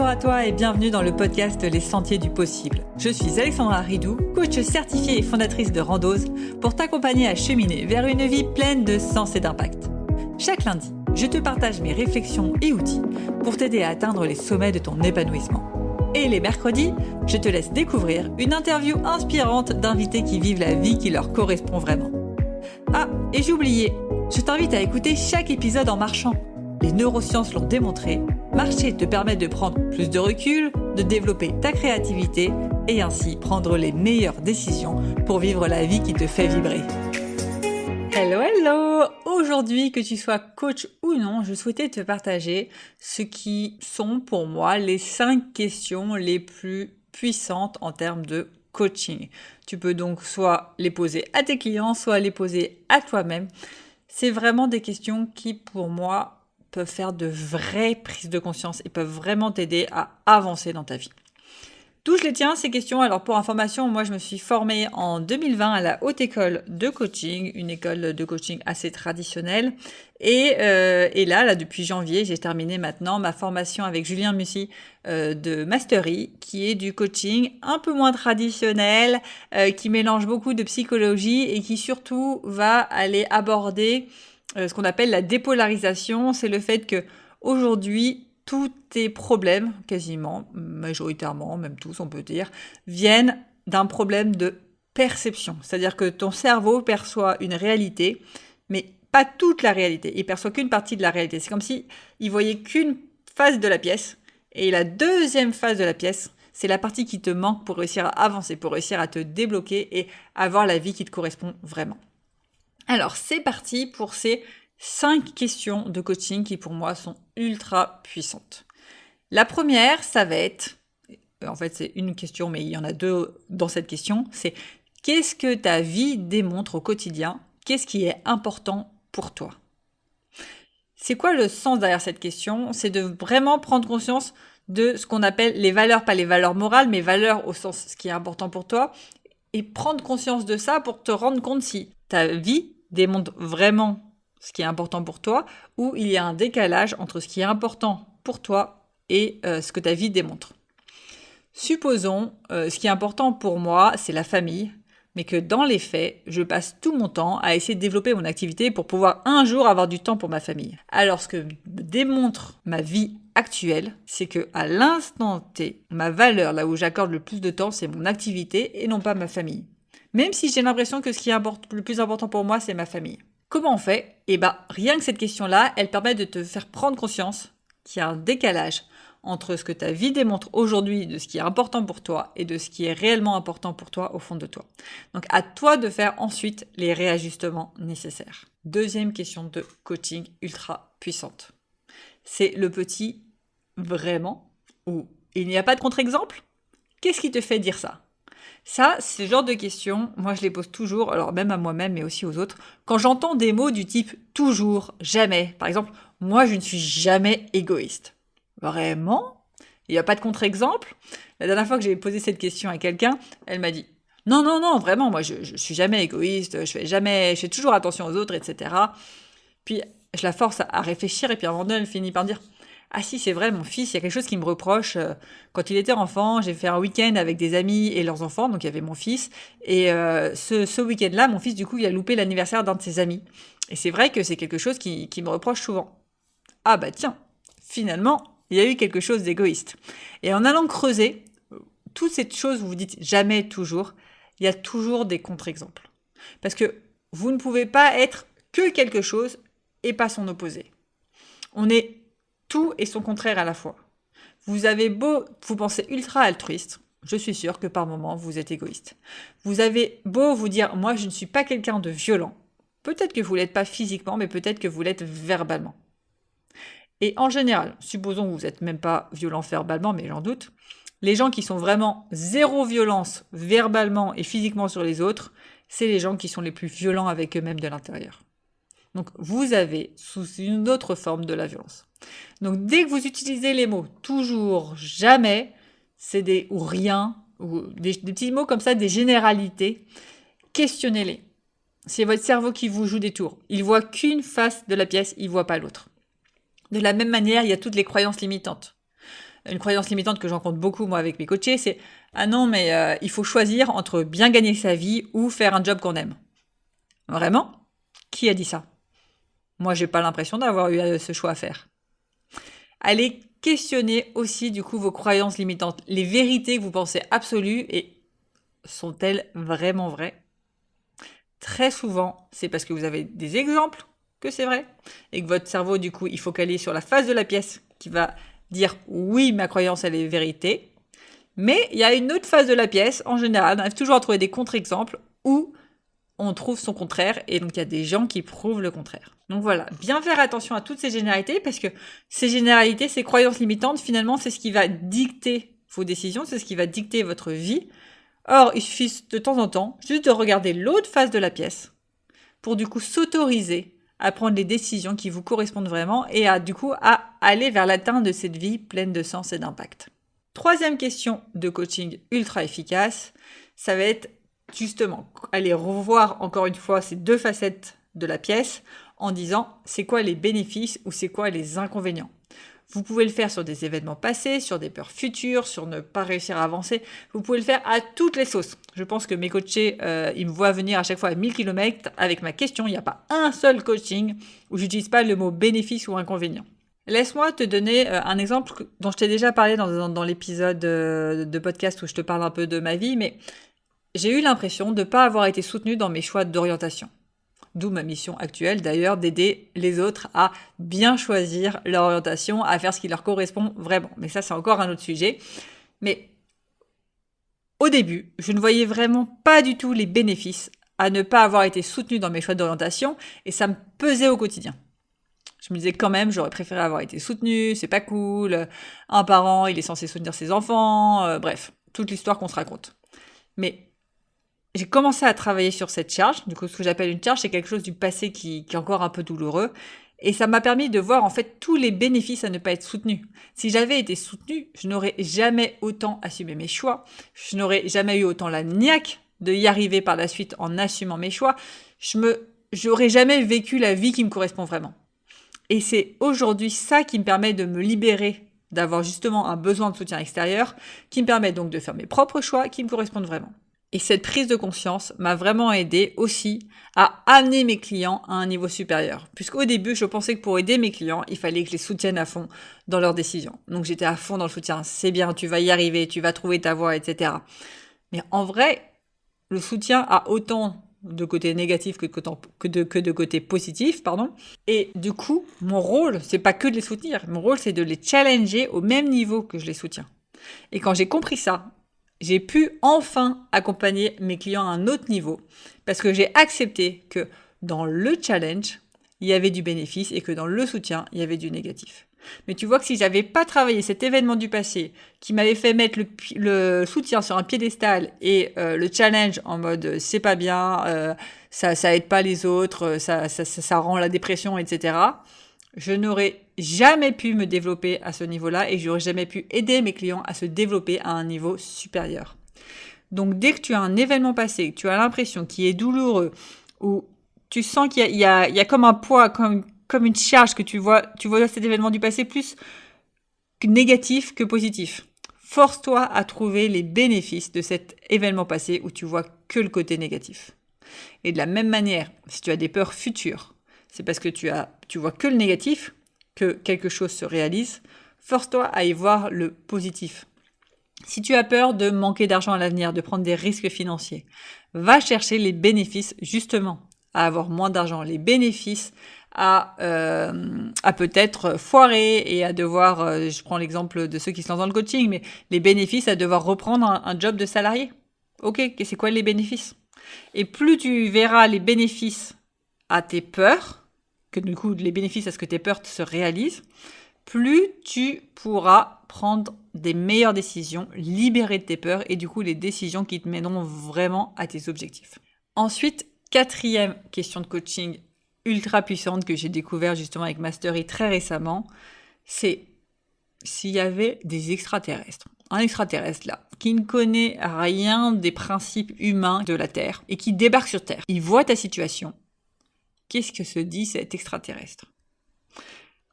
Bonjour à toi et bienvenue dans le podcast Les Sentiers du Possible. Je suis Alexandra Ridou, coach certifiée et fondatrice de Randose, pour t'accompagner à cheminer vers une vie pleine de sens et d'impact. Chaque lundi, je te partage mes réflexions et outils pour t'aider à atteindre les sommets de ton épanouissement. Et les mercredis, je te laisse découvrir une interview inspirante d'invités qui vivent la vie qui leur correspond vraiment. Ah, et j'ai oublié, je t'invite à écouter chaque épisode en marchant. Les neurosciences l'ont démontré, marcher te permet de prendre plus de recul, de développer ta créativité et ainsi prendre les meilleures décisions pour vivre la vie qui te fait vibrer. Hello! Aujourd'hui, que tu sois coach ou non, je souhaitais te partager ce qui sont pour moi les 5 questions les plus puissantes en termes de coaching. Tu peux donc soit les poser à tes clients, soit les poser à toi-même. C'est vraiment des questions qui, pour moi, peuvent faire de vraies prises de conscience et peuvent vraiment t'aider à avancer dans ta vie. D'où je les tiens, ces questions? Alors pour information, moi je me suis formée en 2020 à la Haute École de Coaching, une école de coaching assez traditionnelle. Et là, depuis janvier, j'ai terminé maintenant ma formation avec Julien Mussy de Mastery, qui est du coaching un peu moins traditionnel, qui mélange beaucoup de psychologie et qui surtout va aller aborder ce qu'on appelle la dépolarisation. C'est le fait que aujourd'hui, tous tes problèmes, quasiment, majoritairement, même tous on peut dire, viennent d'un problème de perception. C'est-à-dire que ton cerveau perçoit une réalité, mais pas toute la réalité. Il perçoit qu'une partie de la réalité. C'est comme si il voyait qu'une face de la pièce. Et la deuxième face de la pièce, c'est la partie qui te manque pour réussir à avancer, pour réussir à te débloquer et avoir la vie qui te correspond vraiment. Alors, c'est parti pour ces 5 questions de coaching qui, pour moi, sont ultra puissantes. La première, ça va être, en fait, c'est une question, mais il y en a 2 dans cette question, c'est qu'est-ce que ta vie démontre au quotidien? Qu'est-ce qui est important pour toi? C'est quoi le sens derrière cette question? C'est de vraiment prendre conscience de ce qu'on appelle les valeurs, pas les valeurs morales, mais valeurs au sens ce qui est important pour toi, et prendre conscience de ça pour te rendre compte si ta vie démontre vraiment ce qui est important pour toi, ou il y a un décalage entre ce qui est important pour toi et ce que ta vie démontre. Supposons, ce qui est important pour moi, c'est la famille, mais que dans les faits, je passe tout mon temps à essayer de développer mon activité pour pouvoir un jour avoir du temps pour ma famille. Alors ce que démontre ma vie actuelle, c'est que à l'instant T, ma valeur, là où j'accorde le plus de temps, c'est mon activité et non pas ma famille. Même si j'ai l'impression que ce qui est le plus important pour moi, c'est ma famille. Comment on fait? Rien que cette question-là, elle permet de te faire prendre conscience qu'il y a un décalage entre ce que ta vie démontre aujourd'hui de ce qui est important pour toi et de ce qui est réellement important pour toi au fond de toi. Donc à toi de faire ensuite les réajustements nécessaires. Deuxième question de coaching ultra puissante. C'est le petit vraiment ou il n'y a pas de contre-exemple? Qu'est-ce qui te fait dire ça? Ça, c'est le genre de questions, moi je les pose toujours, alors même à moi-même mais aussi aux autres, quand j'entends des mots du type toujours, jamais. Par exemple, moi je ne suis jamais égoïste. Vraiment? Il n'y a pas de contre-exemple? La dernière fois que j'ai posé cette question à quelqu'un, elle m'a dit non, vraiment, moi je suis jamais égoïste, je fais toujours attention aux autres, etc. Puis je la force à réfléchir et puis à un moment donné, elle finit par dire ah si, c'est vrai, mon fils, il y a quelque chose qui me reproche. Quand il était enfant, j'ai fait un week-end avec des amis et leurs enfants, donc il y avait mon fils. Et ce week-end-là, mon fils, du coup, il a loupé l'anniversaire d'un de ses amis. Et c'est vrai que c'est quelque chose qui me reproche souvent. Ah bah tiens, finalement, il y a eu quelque chose d'égoïste. Et en allant creuser, toutes ces choses où vous dites jamais, toujours, il y a toujours des contre-exemples. Parce que vous ne pouvez pas être que quelque chose et pas son opposé. On est tout et son contraire à la fois. Vous avez beau vous penser ultra altruiste, je suis sûre que par moments vous êtes égoïste. Vous avez beau vous dire moi je ne suis pas quelqu'un de violent, peut-être que vous l'êtes pas physiquement, mais peut-être que vous l'êtes verbalement. Et en général, supposons que vous n'êtes même pas violent verbalement, mais j'en doute, les gens qui sont vraiment zéro violence verbalement et physiquement sur les autres, c'est les gens qui sont les plus violents avec eux-mêmes de l'intérieur. Donc vous avez sous une autre forme de la violence. Donc dès que vous utilisez les mots toujours, jamais, c'est des ou rien, ou des petits mots comme ça, des généralités, questionnez-les. C'est votre cerveau qui vous joue des tours. Il voit qu'une face de la pièce, il voit pas l'autre. De la même manière, il y a toutes les croyances limitantes. Une croyance limitante que j'en compte beaucoup, moi, avec mes coachés, c'est « Ah non, mais il faut choisir entre bien gagner sa vie ou faire un job qu'on aime. » Vraiment? Qui a dit ça? Moi, j'ai pas l'impression d'avoir eu ce choix à faire. Allez questionner aussi, du coup, vos croyances limitantes. Les vérités que vous pensez absolues, et sont-elles vraiment vraies? Très souvent, c'est parce que vous avez des exemples que c'est vrai, et que votre cerveau, du coup, il faut caler sur la face de la pièce qui va dire « Oui, ma croyance, elle est vérité ». Mais il y a une autre face de la pièce, en général, on arrive toujours à trouver des contre-exemples où on trouve son contraire, et donc il y a des gens qui prouvent le contraire. Donc voilà, bien faire attention à toutes ces généralités, parce que ces généralités, ces croyances limitantes, finalement, c'est ce qui va dicter vos décisions, c'est ce qui va dicter votre vie. Or, il suffit de temps en temps juste de regarder l'autre face de la pièce pour du coup s'autoriser à prendre les décisions qui vous correspondent vraiment et à aller vers l'atteinte de cette vie pleine de sens et d'impact. Troisième question de coaching ultra efficace, ça va être justement aller revoir encore une fois ces deux facettes de la pièce en disant c'est quoi les bénéfices ou c'est quoi les inconvénients. Vous pouvez le faire sur des événements passés, sur des peurs futures, sur ne pas réussir à avancer. Vous pouvez le faire à toutes les sauces. Je pense que mes coachés, ils me voient venir à chaque fois à 1000 km avec ma question. Il n'y a pas un seul coaching où j'utilise pas le mot bénéfice ou inconvénient. Laisse-moi te donner un exemple dont je t'ai déjà parlé dans l'épisode de podcast où je te parle un peu de ma vie, mais j'ai eu l'impression de ne pas avoir été soutenue dans mes choix d'orientation. D'où ma mission actuelle, d'ailleurs, d'aider les autres à bien choisir leur orientation, à faire ce qui leur correspond vraiment. Mais ça, c'est encore un autre sujet. Mais au début, je ne voyais vraiment pas du tout les bénéfices à ne pas avoir été soutenue dans mes choix d'orientation et ça me pesait au quotidien. Je me disais quand même, j'aurais préféré avoir été soutenue, c'est pas cool, un parent, il est censé soutenir ses enfants, bref, toute l'histoire qu'on se raconte. Mais j'ai commencé à travailler sur cette charge. Du coup, ce que j'appelle une charge, c'est quelque chose du passé qui est encore un peu douloureux. Et ça m'a permis de voir en fait tous les bénéfices à ne pas être soutenu. Si j'avais été soutenue, je n'aurais jamais autant assumé mes choix. Je n'aurais jamais eu autant la niaque de y arriver par la suite en assumant mes choix. J'aurais jamais vécu la vie qui me correspond vraiment. Et c'est aujourd'hui ça qui me permet de me libérer, d'avoir justement un besoin de soutien extérieur, qui me permet donc de faire mes propres choix qui me correspondent vraiment. Et cette prise de conscience m'a vraiment aidé aussi à amener mes clients à un niveau supérieur. Puisqu'au début, je pensais que pour aider mes clients, il fallait que je les soutienne à fond dans leurs décisions. Donc j'étais à fond dans le soutien. C'est bien, tu vas y arriver, tu vas trouver ta voie, etc. Mais en vrai, le soutien a autant de côté négatif que de côté positif, pardon. Et du coup, mon rôle, c'est pas que de les soutenir. Mon rôle, c'est de les challenger au même niveau que je les soutiens. Et quand j'ai compris ça, j'ai pu enfin accompagner mes clients à un autre niveau parce que j'ai accepté que dans le challenge, il y avait du bénéfice et que dans le soutien, il y avait du négatif. Mais tu vois que si j'avais pas travaillé cet événement du passé qui m'avait fait mettre le soutien sur un piédestal et le challenge en mode c'est pas bien, ça aide pas les autres, ça rend la dépression, etc., je n'aurais jamais pu me développer à ce niveau-là et j'aurais jamais pu aider mes clients à se développer à un niveau supérieur. Donc dès que tu as un événement passé, que tu as l'impression qu'il est douloureux, ou tu sens qu'il y a comme un poids, comme une charge que tu vois cet événement du passé plus négatif que positif. Force-toi à trouver les bénéfices de cet événement passé où tu vois que le côté négatif. Et de la même manière, si tu as des peurs futures, c'est parce que tu vois que le négatif, que quelque chose se réalise. Force-toi à y voir le positif. Si tu as peur de manquer d'argent à l'avenir, de prendre des risques financiers, va chercher les bénéfices justement à avoir moins d'argent, les bénéfices à peut-être foirer et à devoir, je prends l'exemple de ceux qui se lancent dans le coaching, mais les bénéfices à devoir reprendre un job de salarié. Ok, c'est quoi les bénéfices? Et plus tu verras les bénéfices à tes peurs, que du coup les bénéfices à ce que tes peurs se réalisent, plus tu pourras prendre des meilleures décisions, libérer de tes peurs et du coup les décisions qui te mèneront vraiment à tes objectifs. Ensuite, quatrième question de coaching ultra puissante que j'ai découvert justement avec Mastery très récemment, c'est s'il y avait des extraterrestres. Un extraterrestre là, qui ne connaît rien des principes humains de la Terre et qui débarque sur Terre. Il voit ta situation. Qu'est-ce que se dit cet extraterrestre?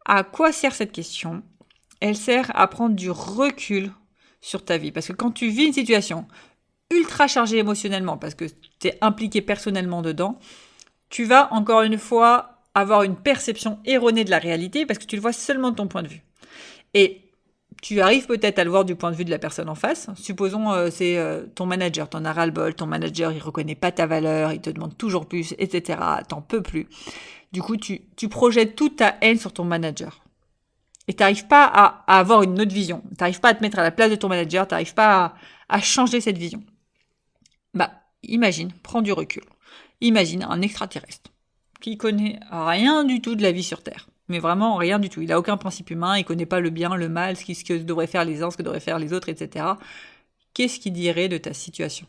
À quoi sert cette question? elle sert à prendre du recul sur ta vie. Parce que quand tu vis une situation ultra chargée émotionnellement, parce que tu es impliqué personnellement dedans, tu vas encore une fois avoir une perception erronée de la réalité parce que tu le vois seulement de ton point de vue. Et tu arrives peut-être à le voir du point de vue de la personne en face. Supposons c'est ton manager, t'en as ras-le-bol, ton manager il reconnaît pas ta valeur, il te demande toujours plus, etc. T'en peux plus. Du coup, tu projettes toute ta haine sur ton manager. Et t'arrives pas à avoir une autre vision. T'arrives pas à te mettre à la place de ton manager, t'arrives pas à changer cette vision. Imagine, prends du recul. Imagine un extraterrestre qui connaît rien du tout de la vie sur Terre. Mais vraiment rien du tout. Il a aucun principe humain, il connaît pas le bien, le mal, ce que devraient faire les uns, ce que devraient faire les autres, etc. Qu'est-ce qu'il dirait de ta situation ?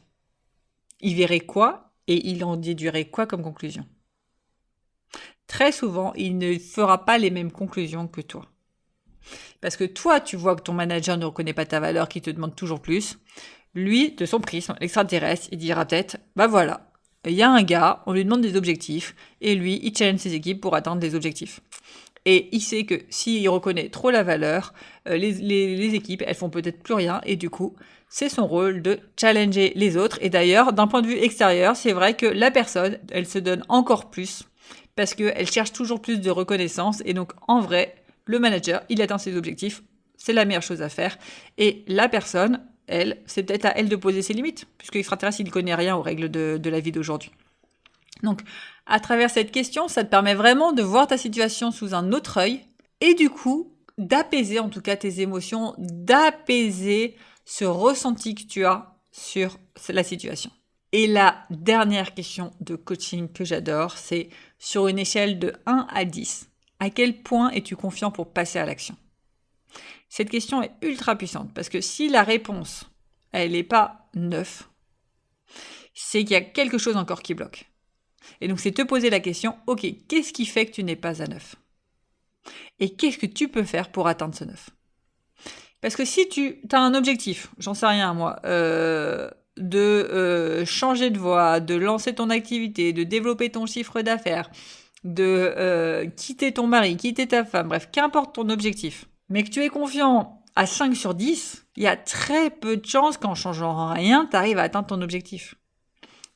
Il verrait quoi et il en déduirait quoi comme conclusion ? Très souvent, il ne fera pas les mêmes conclusions que toi. Parce que toi, tu vois que ton manager ne reconnaît pas ta valeur, qu'il te demande toujours plus. Lui, de son prisme extraterrestre, il dira peut-être, voilà, il y a un gars, on lui demande des objectifs, et lui, il challenge ses équipes pour atteindre des objectifs. Et il sait que s'il reconnaît trop la valeur, les équipes, elles font peut-être plus rien, et du coup, c'est son rôle de challenger les autres. Et d'ailleurs, d'un point de vue extérieur, c'est vrai que la personne, elle se donne encore plus, parce qu'elle cherche toujours plus de reconnaissance, et donc en vrai, le manager, il atteint ses objectifs, c'est la meilleure chose à faire. Et la personne, elle, c'est peut-être à elle de poser ses limites, puisque l'extraterrestre, il ne connaît rien aux règles de la vie d'aujourd'hui. Donc, à travers cette question, ça te permet vraiment de voir ta situation sous un autre œil, et du coup, d'apaiser en tout cas tes émotions, d'apaiser ce ressenti que tu as sur la situation. Et la dernière question de coaching que j'adore, c'est sur une échelle de 1 à 10. À quel point es-tu confiant pour passer à l'action ? Cette question est ultra puissante parce que si la réponse, elle n'est pas 9, c'est qu'il y a quelque chose encore qui bloque. Et donc, c'est te poser la question, ok, qu'est-ce qui fait que tu n'es pas à 9 ? Et qu'est-ce que tu peux faire pour atteindre ce 9 ? Parce que si tu as un objectif, j'en sais rien moi, de changer de voie, de lancer ton activité, de développer ton chiffre d'affaires, de quitter ton mari, quitter ta femme, bref, qu'importe ton objectif, mais que tu es confiant à 5 sur 10, il y a très peu de chances qu'en changeant rien, tu arrives à atteindre ton objectif.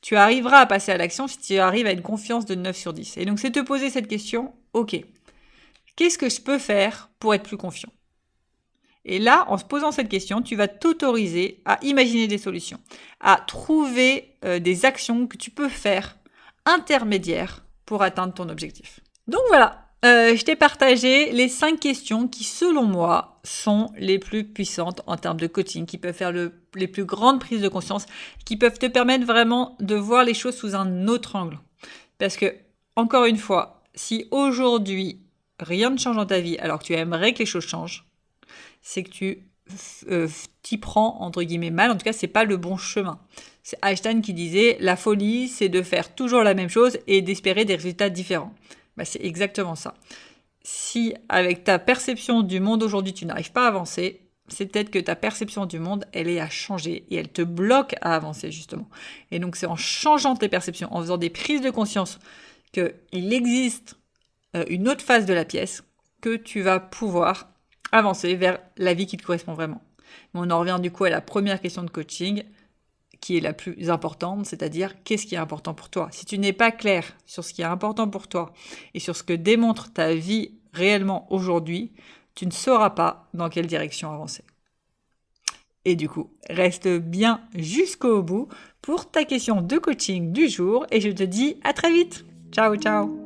Tu arriveras à passer à l'action si tu arrives à une confiance de 9 sur 10. Et donc, c'est te poser cette question, ok, qu'est-ce que je peux faire pour être plus confiant ? Et là, en se posant cette question, tu vas t'autoriser à imaginer des solutions, à trouver des actions que tu peux faire intermédiaires pour atteindre ton objectif. Donc voilà, je t'ai partagé les 5 questions qui, selon moi, sont les plus puissantes en termes de coaching, qui peuvent faire les plus grandes prises de conscience, qui peuvent te permettre vraiment de voir les choses sous un autre angle. Parce que, encore une fois, si aujourd'hui, rien ne change dans ta vie alors que tu aimerais que les choses changent, c'est que tu t'y prends, entre guillemets, mal. En tout cas, c'est pas le bon chemin. C'est Einstein qui disait « La folie, c'est de faire toujours la même chose et d'espérer des résultats différents. » C'est exactement ça. Si, avec ta perception du monde aujourd'hui, tu n'arrives pas à avancer, c'est peut-être que ta perception du monde, elle est à changer et elle te bloque à avancer, justement. Et donc, c'est en changeant tes perceptions, en faisant des prises de conscience qu'il existe une autre face de la pièce, que tu vas pouvoir avancer vers la vie qui te correspond vraiment. Mais on en revient du coup à la première question de coaching, qui est la plus importante, c'est-à-dire qu'est-ce qui est important pour toi ? Si tu n'es pas clair sur ce qui est important pour toi et sur ce que démontre ta vie réellement aujourd'hui, tu ne sauras pas dans quelle direction avancer. Et du coup, reste bien jusqu'au bout pour ta question de coaching du jour et je te dis à très vite. Ciao, ciao.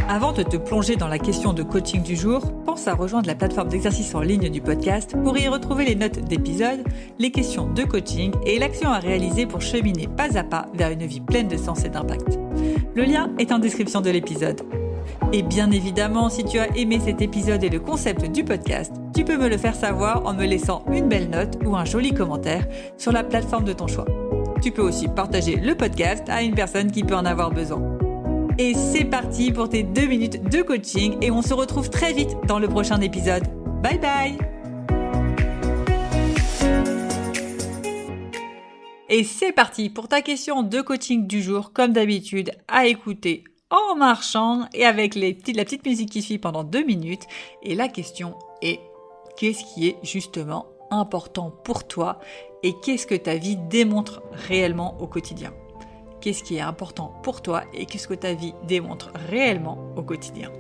Avant de te plonger dans la question de coaching du jour, pense à rejoindre la plateforme d'exercice en ligne du podcast pour y retrouver les notes d'épisode, les questions de coaching et l'action à réaliser pour cheminer pas à pas vers une vie pleine de sens et d'impact. Le lien est en description de l'épisode. Et bien évidemment, si tu as aimé cet épisode et le concept du podcast, tu peux me le faire savoir en me laissant une belle note ou un joli commentaire sur la plateforme de ton choix. Tu peux aussi partager le podcast à une personne qui peut en avoir besoin. Et c'est parti pour tes 2 minutes de coaching et on se retrouve très vite dans le prochain épisode. Bye bye! Et c'est parti pour ta question de coaching du jour, comme d'habitude, à écouter en marchant et avec la petite musique qui suit pendant 2 minutes. Et la question est, qu'est-ce qui est justement important pour toi et qu'est-ce que ta vie démontre réellement au quotidien? Qu'est-ce qui est important pour toi et qu'est-ce que ta vie démontre réellement au quotidien?